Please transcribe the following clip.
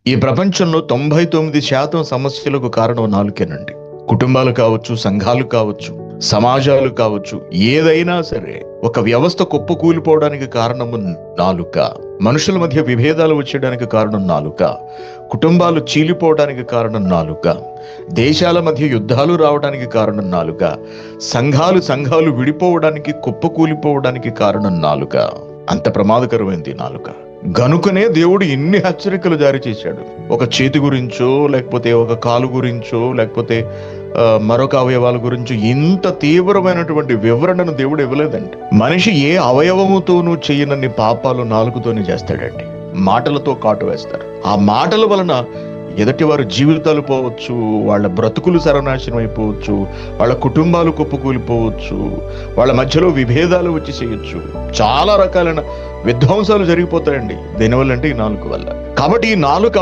ఈ ప్రపంచంలో 99% సమస్యలకు కారణం నాలుకేనండి. కుటుంబాలు కావచ్చు, సంఘాలు కావచ్చు, సమాజాలు కావచ్చు, ఏదైనా సరే ఒక వ్యవస్థ కుప్పకూలిపోవడానికి కారణము నాలుక. మనుషుల మధ్య విభేదాలు వచ్చేయడానికి కారణం నాలుక. కుటుంబాలు చీలిపోవడానికి కారణం నాలుక. దేశాల మధ్య యుద్ధాలు రావడానికి కారణం నాలుక. సంఘాలు విడిపోవడానికి, కుప్పకూలిపోవడానికి కారణం నాలుక. అంత ప్రమాదకరమైంది నాలుక. గనుకనే దేవుడు ఇన్ని హెచ్చరికలు జారీ చేశాడు. ఒక చేతి గురించో, లేకపోతే ఒక కాలు గురించో, లేకపోతే మరొక అవయవాల గురించి ఇంత తీవ్రమైనటువంటి వివరణను దేవుడు ఇవ్వలేదండి. మనిషి ఏ అవయవముతోనూ చేయనన్ని పాపాలు నాలుగుతోనే చేస్తాడండి. మాటలతో కాటు వేస్తారు. ఆ మాటల వలన ఎదుటి వారి జీవితాలు పోవచ్చు, వాళ్ళ బ్రతుకులు సర్వనాశనం అయిపోవచ్చు, వాళ్ళ కుటుంబాలు కుప్పకూలిపోవచ్చు, వాళ్ళ మధ్యలో విభేదాలు వచ్చి చేయొచ్చు, చాలా రకాలైన విధ్వంసాలు జరిగిపోతాయండి. దేనివల్ల అంటే ఈ నాలుక వల్ల. కాబట్టి ఈ నాలుక